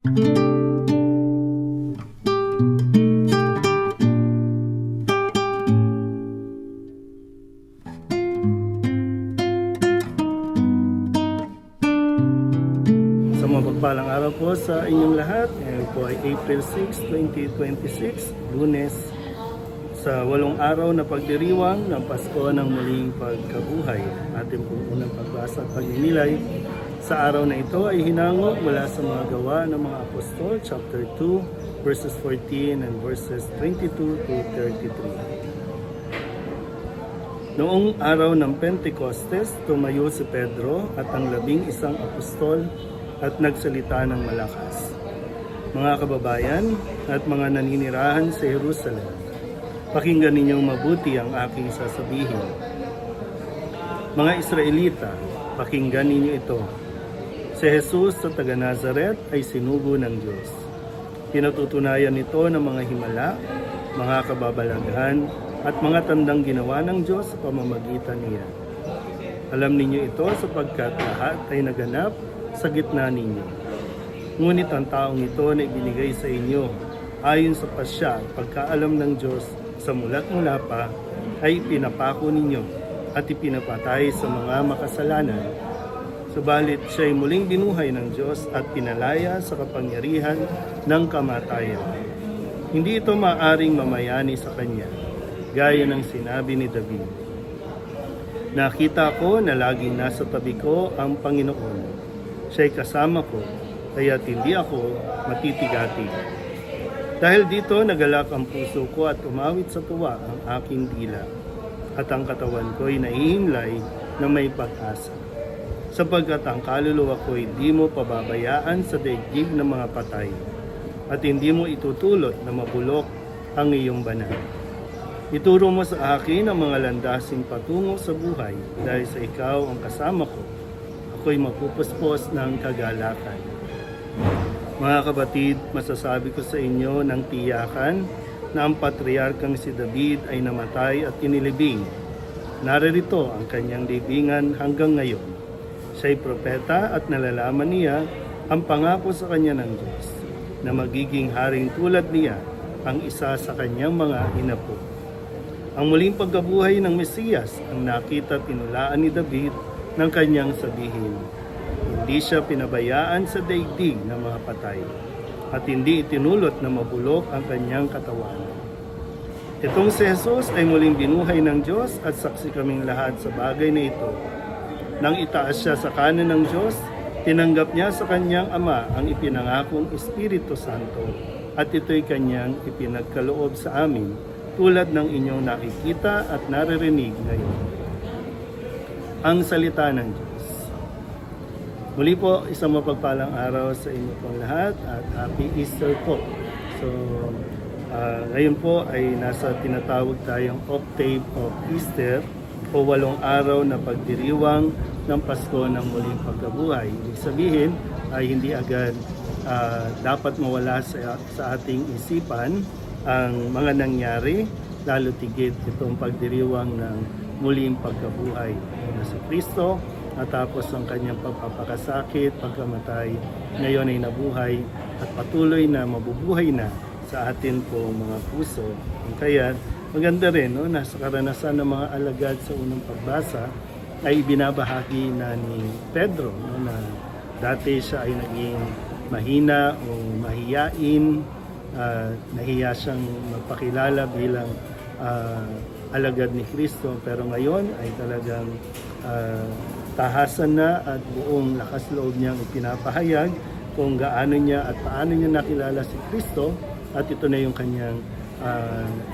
Sa mapagpalang araw po sa inyong lahat. Ngayon po ay April 6, 2026, Lunes, sa 8 araw na pagdiriwang ng Pasko ng muling pagkabuhay. Ating pong unang pagbasa at pagninilay sa araw na ito ay hinango mula sa mga gawa ng mga apostol, chapter 2, verses 14 and verses 22 to 33. Noong araw ng Pentecostes, tumayo si Pedro at ang 11 apostol at nagsalita ng malakas. Mga kababayan at mga naninirahan sa Jerusalem, pakinggan ninyong mabuti ang aking sasabihin. Mga Israelita, pakinggan ninyo ito. Si Jesus sa taga Nazaret ay sinugo ng Diyos. Pinatutunayan nito ng mga himala, mga kababalaghan, at mga tandang ginawa ng Diyos sa pamamagitan niya. Alam ninyo ito sapagkat lahat ay naganap sa gitna ninyo. Ngunit ang taong ito na ibinigay sa inyo ayon sa pasya at pagkaalam ng Diyos sa mulat mula pa ay pinapako ninyo at ipinapatay sa mga makasalanan. Subalit siya'y muling binuhay ng Diyos at pinalaya sa kapangyarihan ng kamatayan. Hindi ito maaring mamayani sa Kanya, gaya ng sinabi ni David. Nakita ko na laging nasa tabi ko ang Panginoon. Siya'y kasama ko, kaya't hindi ako matitigati. Dahil dito nagalak ang puso ko at umawit sa tuwa ang aking dila, at ang katawan ko'y nahihimlay na may pag-asa. Sapagkat ang kaluluwa ko'y di mo pababayaan sa daigdig ng mga patay, at hindi mo itutulot na mabulok ang iyong banal. Ituro mo sa akin ang mga landasing patungo sa buhay, dahil sa ikaw ang kasama ko, ako'y mapupuspos ng kagalakan. Mga kapatid, masasabi ko sa inyo ng tiyakan na ang patriarkang si David ay namatay at inilibing. Naririto ang kanyang libingan hanggang ngayon. Siya'y propeta at nalalaman niya ang pangako sa kanya ng Diyos, na magiging haring tulad niya ang isa sa kanyang mga inapo. Ang muling pagkabuhay ng Mesiyas ang nakita at tinulaan ni David ng kanyang sabihin. Hindi siya pinabayaan sa daigdig ng mga patay at hindi itinulot na mabulok ang kanyang katawan. Itong si Jesus ay muling binuhay ng Diyos at saksi kaming lahat sa bagay na ito. Nang itaas siya sa kanan ng Diyos, tinanggap niya sa kanyang Ama ang ipinangakong Espiritu Santo at ito'y kanyang ipinagkaloob sa amin tulad ng inyong nakikita at naririnig ngayon. Ang salita ng Diyos. Muli po, isang mapagpalang araw sa inyo pong lahat at Happy Easter po. So, ngayon po ay nasa tinatawag tayong Octave of Easter o 8 araw na pagdiriwang ng Pasko ng muling pagkabuhay. Ibig sabihin ay hindi agad dapat mawala sa ating isipan ang mga nangyari, lalo tigit itong pagdiriwang ng muling pagkabuhay na si Kristo, matapos ang kanyang pagpapakasakit, pagkamatay, ngayon ay nabuhay at patuloy na mabubuhay na sa atin po mga puso. Kaya maganda rin, no, nasa karanasan ng mga alagad sa unang pagbasa ay binabahagi na ni Pedro, no, na dati siya ay naging mahina o mahiyain, nahiya siyang magpakilala bilang alagad ni Kristo, pero ngayon ay talagang tahasan na at buong lakas loob niyang ipinapahayag kung gaano niya at paano niya nakilala si Kristo, at ito na yung kanyang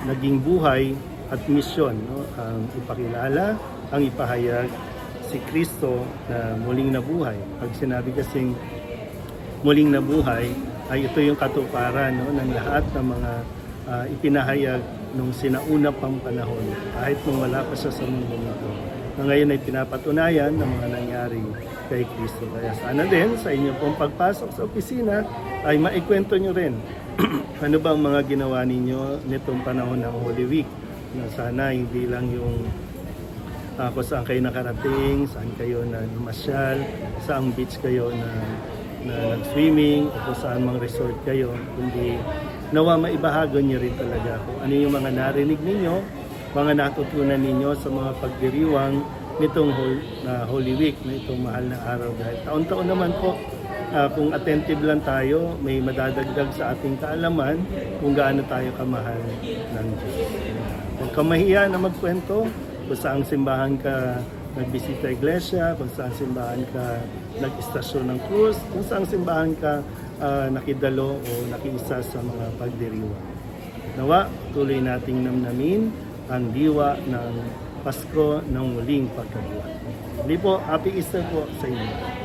naging buhay at misyon, no? Ang ipakilala, ang ipahayag si Kristo na muling nabuhay. Pag sinabi kasing muling nabuhay, ay ito yung katuparan, no, ng lahat ng mga ipinahayag nung sinauna pang panahon, kahit nung wala pa siya sa mundo nito. Na ngayon ay pinapatunayan ng mga nangyari kay Kristo. Kaya sana din sa inyo pong pagpasok sa opisina ay maikwento nyo rin ano ba ang mga ginawa ninyo nitong panahon ng Holy Week. Na sana hindi lang yung kung saan kayo nakarating, saan kayo na namasyal, saang beach kayo na na nag-swimming o kung saan mang resort kayo, kundi nawa maibahagan niyo rin talaga kung ano yung mga narinig ninyo, mga natutunan ninyo sa mga pagdiriwang nitong Holy Week, na itong mahal na araw. Dahil taon-taon naman po, kung attentive lang tayo, may madadagdag sa ating kaalaman kung gaano tayo kamahal ng Diyos. Huwag kang mahiya na magkwento kung saang simbahan ka nagbisita iglesia, kung saang simbahan ka nag-istasyon ng krus, kung saang simbahan ka nakidalo o nakiisa sa mga pagdiriwang. Nawa, tuloy nating namnamin ang diwa ng Pasko ng muling pagkabuhay. Hindi po, Happy Easter po sa inyo.